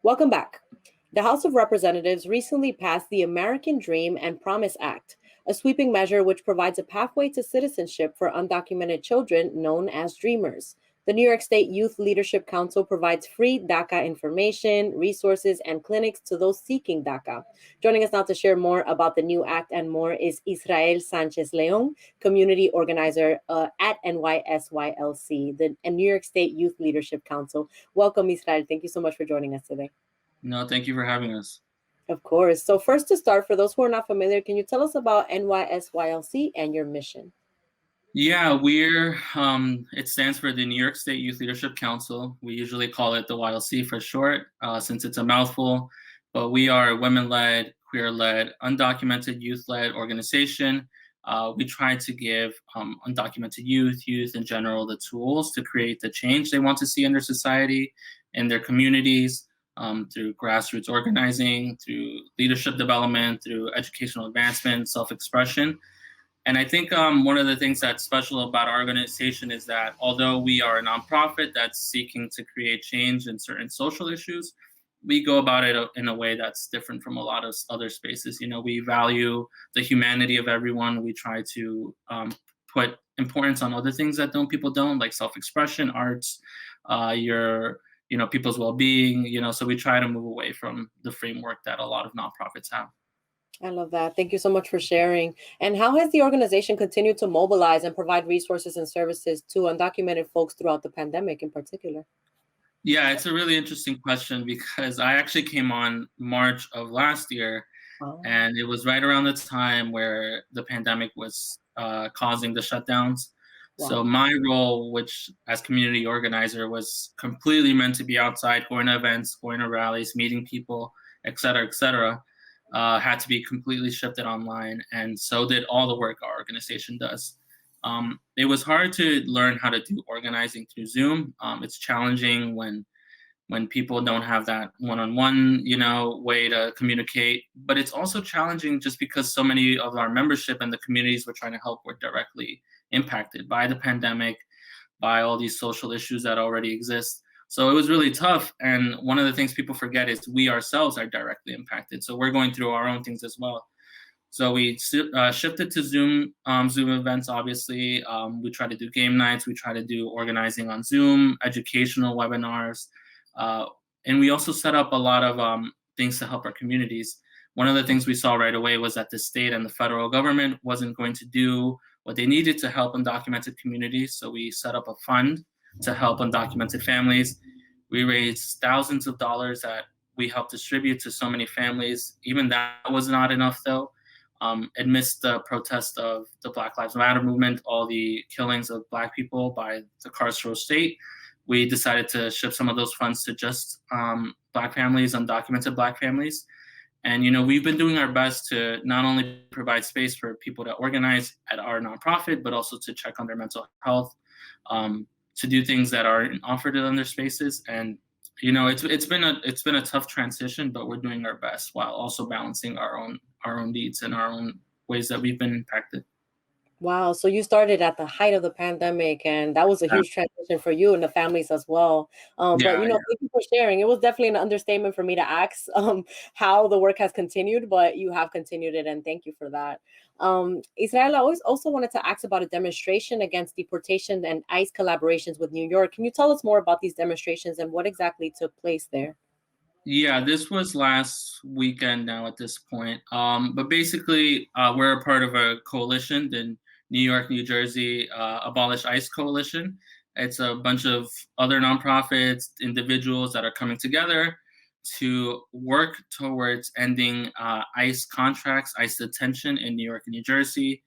Welcome back. The House of Representatives recently passed the American Dream and Promise Act, a sweeping measure which provides a pathway to citizenship for undocumented children known as Dreamers. The New York State Youth Leadership Council provides free DACA information, resources, and clinics to those seeking DACA. Joining us now to share more about the new act and more is Israel Sanchez Leon, community organizer at NYSYLC, the New York State Youth Leadership Council. Welcome, Israel. Thank you so much for joining us today. No, thank you for having us. Of course. So first to start, for those who are not familiar, can you tell us about NYSYLC and your mission? Yeah, it stands for the New York State Youth Leadership Council. We usually call it the YLC for short, since it's a mouthful, but we are a women-led, queer-led, undocumented youth-led organization. We try to give undocumented youth in general, the tools to create the change they want to see in their society, in their communities, through grassroots organizing, through leadership development, through educational advancement, self-expression. And I think one of the things that's special about our organization is that although we are a nonprofit that's seeking to create change in certain social issues, we go about it in a way that's different from a lot of other spaces. You know, we value the humanity of everyone. We try to put importance on other things that people don't, like self-expression, arts, people's well-being, so we try to move away from the framework that a lot of nonprofits have. I love that. Thank you so much for sharing. And how has the organization continued to mobilize and provide resources and services to undocumented folks throughout the pandemic in particular? Yeah, it's a really interesting question because I actually came on March of last year, and it was right around the time where the pandemic was causing the shutdowns. Wow. So my role, which as community organizer, was completely meant to be outside, going to events, going to rallies, meeting people, et cetera, had to be completely shifted online. And so did all the work our organization does. It was hard to learn how to do organizing through Zoom. It's challenging when people don't have that one-on-one, way to communicate. But it's also challenging just because so many of our membership and the communities we're trying to help were directly impacted by the pandemic, by all these social issues that already exist. So it was really tough. And one of the things people forget is we ourselves are directly impacted. So we're going through our own things as well. So we shifted to Zoom events, obviously. We try to do game nights. We try to do organizing on Zoom, educational webinars. And we also set up a lot of things to help our communities. One of the things we saw right away was that the state and the federal government wasn't going to do what they needed to help undocumented communities. So we set up a fund to help undocumented families. We raised thousands of dollars that we helped distribute to so many families. Even that was not enough, though. Amidst the protest of the Black Lives Matter movement, all the killings of Black people by the carceral state, we decided to shift some of those funds to just Black families, undocumented Black families. And, we've been doing our best to not only provide space for people to organize at our nonprofit, but also to check on their mental health, to do things that aren't offered in other spaces. And, it's been a tough transition, but we're doing our best while also balancing our own needs and our own ways that we've been impacted. Wow. So you started at the height of the pandemic, and that was a huge transition for you and the families as well. But, thank you for sharing. It was definitely an understatement for me to ask how the work has continued, but you have continued it, and thank you for that. Israel, I also wanted to ask about a demonstration against deportation and ICE collaborations with New York. Can you tell us more about these demonstrations and what exactly took place there? Yeah, this was last weekend now at this point. But basically, we're a part of a coalition, the New York, New Jersey Abolish ICE Coalition. It's a bunch of other nonprofits, individuals that are coming together to work towards ending ICE contracts, ICE detention in New York and New Jersey,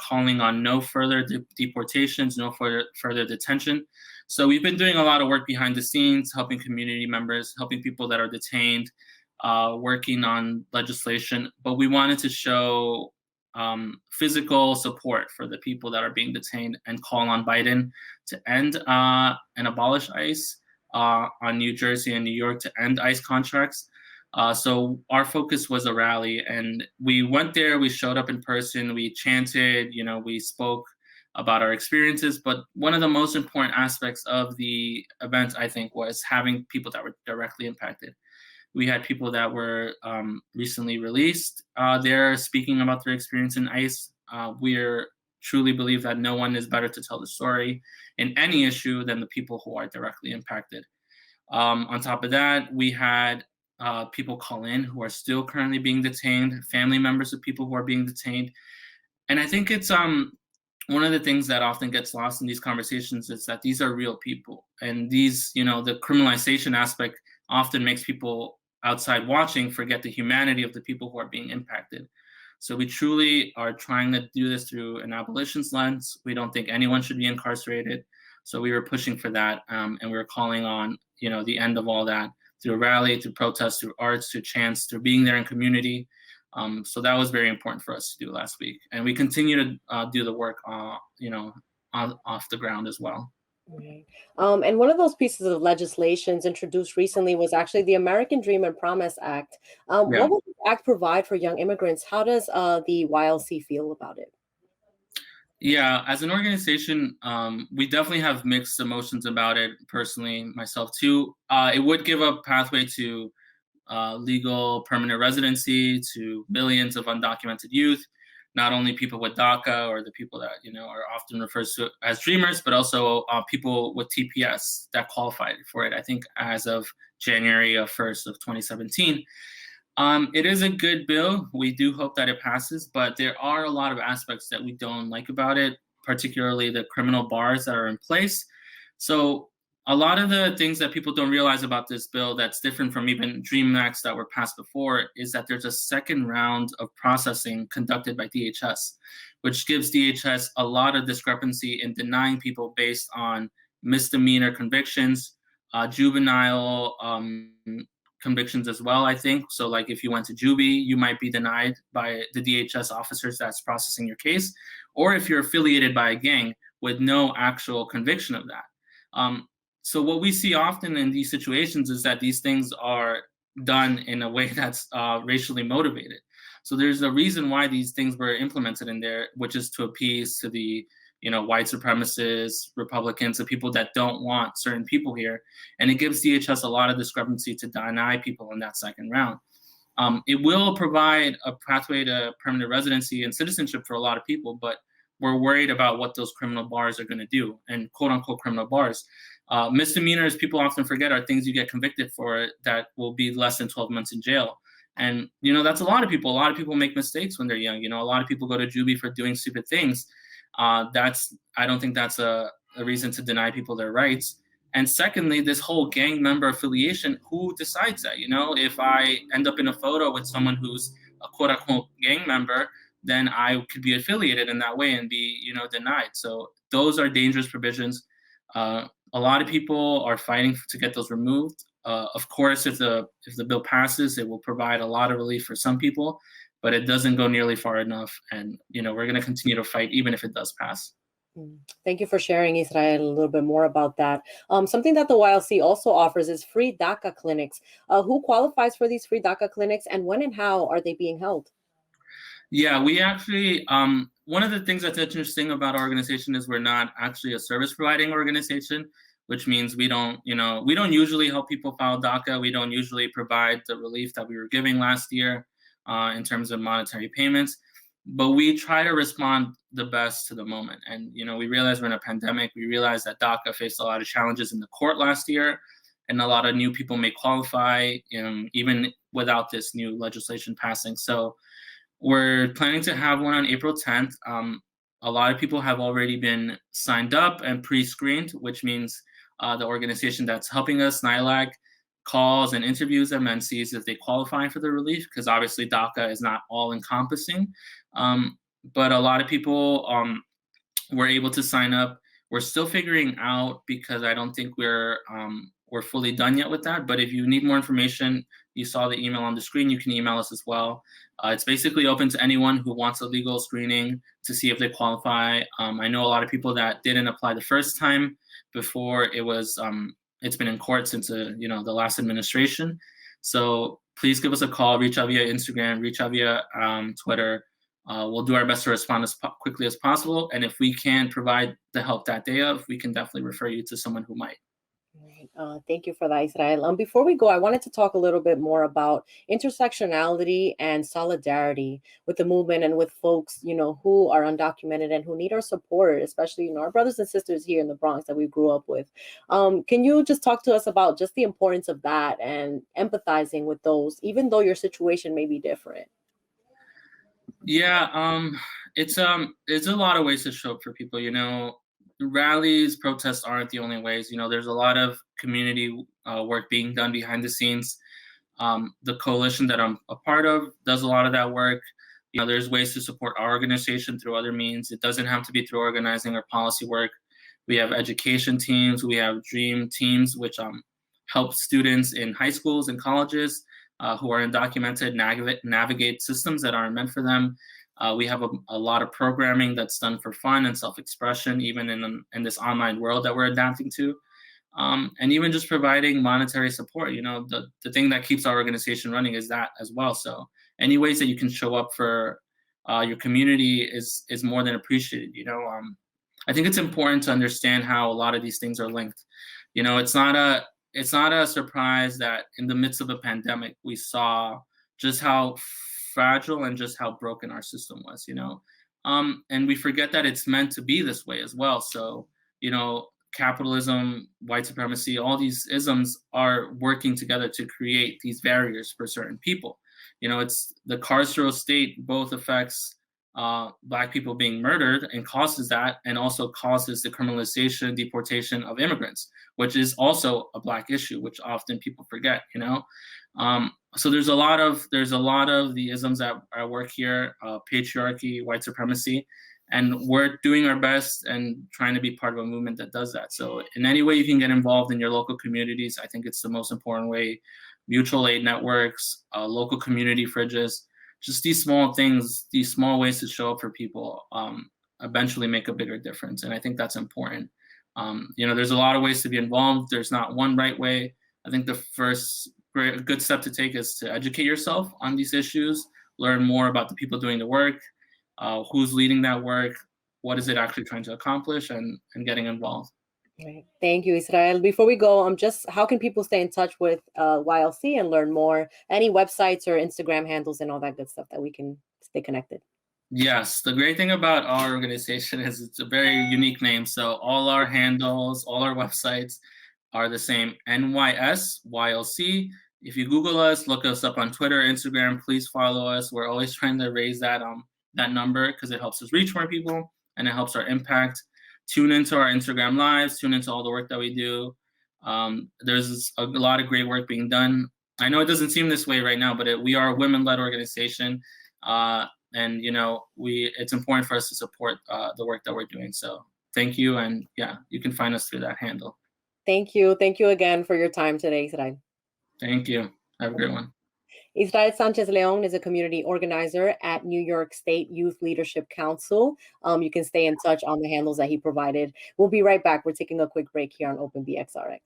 calling on no further deportations, no further detention. So we've been doing a lot of work behind the scenes, helping community members, helping people that are detained, working on legislation. But we wanted to show physical support for the people that are being detained and call on Biden to end and abolish ICE on New Jersey and New York, to end ICE contracts. So our focus was a rally, and we went there, we showed up in person, we chanted, we spoke about our experiences. But one of the most important aspects of the event, I think, was having people that were directly impacted. We had people that were recently released. They're speaking about their experience in ICE. We're truly believe that no one is better to tell the story in any issue than the people who are directly impacted. On top of that, we had people call in who are still currently being detained, family members of people who are being detained. And I think it's one of the things that often gets lost in these conversations is that these are real people. And these, the criminalization aspect often makes people outside watching forget the humanity of the people who are being impacted. So we truly are trying to do this through an abolitionist lens. We don't think anyone should be incarcerated. So we were pushing for that, and we were calling on, the end of all that through rally, through protest, through arts, through chants, through being there in community. So that was very important for us to do last week, and we continue to do the work, off the ground as well. Right. And one of those pieces of legislations introduced recently was actually the American Dream and Promise Act. What will the act provide for young immigrants? How does the YLC feel about it? Yeah, as an organization, we definitely have mixed emotions about it. Personally, myself too. It would give a pathway to legal permanent residency to millions of undocumented youth, not only people with DACA or the people that are often referred to as dreamers, but also people with TPS that qualified for it. I think as of January 1st of 2017. It is a good bill. We do hope that it passes, but there are a lot of aspects that we don't like about it, particularly the criminal bars that are in place. So a lot of the things that people don't realize about this bill that's different from even DREAM Acts that were passed before is that there's a second round of processing conducted by DHS, which gives DHS a lot of discrepancy in denying people based on misdemeanor convictions, juvenile convictions as well, I think. So like if you went to juvie, you might be denied by the DHS officers that's processing your case, or if you're affiliated by a gang with no actual conviction of that. So what we see often in these situations is that these things are done in a way that's racially motivated. So there's a reason why these things were implemented in there, which is to appease to the white supremacists, Republicans, the people that don't want certain people here. And it gives DHS a lot of discrepancy to deny people in that second round. It will provide a pathway to permanent residency and citizenship for a lot of people, but we're worried about what those criminal bars are going to do, and quote unquote criminal bars. Misdemeanors, people often forget, are things you get convicted for that will be less than 12 months in jail. And, that's a lot of people. A lot of people make mistakes when they're young. A lot of people go to juvie for doing stupid things. I don't think that's a reason to deny people their rights. And secondly, this whole gang member affiliation, who decides that? If I end up in a photo with someone who's a quote unquote gang member, then I could be affiliated in that way and be, denied. So those are dangerous provisions. A lot of people are fighting to get those removed. Of course, if the bill passes, it will provide a lot of relief for some people, but it doesn't go nearly far enough. And, we're going to continue to fight even if it does pass. Thank you for sharing, Israel, a little bit more about that. Something that the YLC also offers is free DACA clinics. Who qualifies for these free DACA clinics, and when and how are they being held? Yeah, we actually, one of the things that's interesting about our organization is we're not actually a service providing organization, which means we don't usually help people file DACA. We don't usually provide the relief that we were giving last year in terms of monetary payments, but we try to respond the best to the moment. And, we realize we're in a pandemic. We realize that DACA faced a lot of challenges in the court last year, and a lot of new people may qualify even without this new legislation passing. So we're planning to have one on April 10th. A lot of people have already been signed up and pre-screened, which means the organization that's helping us, NYSYLC, calls and interviews them and sees if they qualify for the relief, because obviously DACA is not all-encompassing. But a lot of people were able to sign up. We're still figuring out, because I don't think we're fully done yet with that. But if you need more information, you saw the email on the screen, you can email us as well. It's basically open to anyone who wants a legal screening to see if they qualify. I know a lot of people that didn't apply the first time before it was, it's been in court since the last administration. So please give us a call, reach out via Instagram, reach out via Twitter. We'll do our best to respond as quickly as possible. And if we can provide the help that day of, we can definitely refer you to someone who might. Thank you for that, Israel. Before we go, I wanted to talk a little bit more about intersectionality and solidarity with the movement and with folks, who are undocumented and who need our support, especially, our brothers and sisters here in the Bronx that we grew up with. Can you just talk to us about just the importance of that and empathizing with those, even though your situation may be different? Yeah, it's a lot of ways to show up for people. Rallies, protests aren't the only ways. There's a lot of community work being done behind the scenes. The coalition that I'm a part of does a lot of that work. There's ways to support our organization through other means. It doesn't have to be through organizing or policy work. We have education teams. We have dream teams, which help students in high schools and colleges who are undocumented navigate systems that aren't meant for them. We have a lot of programming that's done for fun and self-expression, even in this online world that we're adapting to. And even just providing monetary support. The thing that keeps our organization running is that as well. So any ways that you can show up for your community is more than appreciated. I think it's important to understand how a lot of these things are linked. It's not a surprise that in the midst of a pandemic, we saw just how fragile and just how broken our system was, and we forget that it's meant to be this way as well. So, capitalism, white supremacy, all these isms are working together to create these barriers for certain people. It's the carceral state both affects Black people being murdered and causes that, and also causes the criminalization, deportation of immigrants, which is also a Black issue, which often people forget. So there's a lot of the isms that work here, patriarchy, white supremacy, and we're doing our best and trying to be part of a movement that does that. So in any way you can get involved in your local communities, I think it's the most important way. Mutual aid networks, local community fridges, just these small things, these small ways to show up for people eventually make a bigger difference. And I think that's important. There's a lot of ways to be involved. There's not one right way. I think the first good step to take is to educate yourself on these issues, learn more about the people doing the work, who's leading that work, what is it actually trying to accomplish, and getting involved. Right. Thank you, Israel. Before we go, just how can people stay in touch with YLC and learn more? Any websites or Instagram handles and all that good stuff that we can stay connected? Yes, the great thing about our organization is it's a very unique name. So all our handles, all our websites are the same, NYS YLC. If you Google us, look us up on Twitter, Instagram, please follow us. We're always trying to raise that number because it helps us reach more people and it helps our impact. Tune into our Instagram lives, tune into all the work that we do. There's a lot of great work being done. I know it doesn't seem this way right now, but we are a women-led organization. And it's important for us to support the work that we're doing. So thank you. And yeah, you can find us through that handle. Thank you. Thank you again for your time today, Israel. Thank you. Have a great one. Israel Sanchez Leon is a community organizer at New York State Youth Leadership Council. You can stay in touch on the handles that he provided. We'll be right back. We're taking a quick break here on Open BXRx.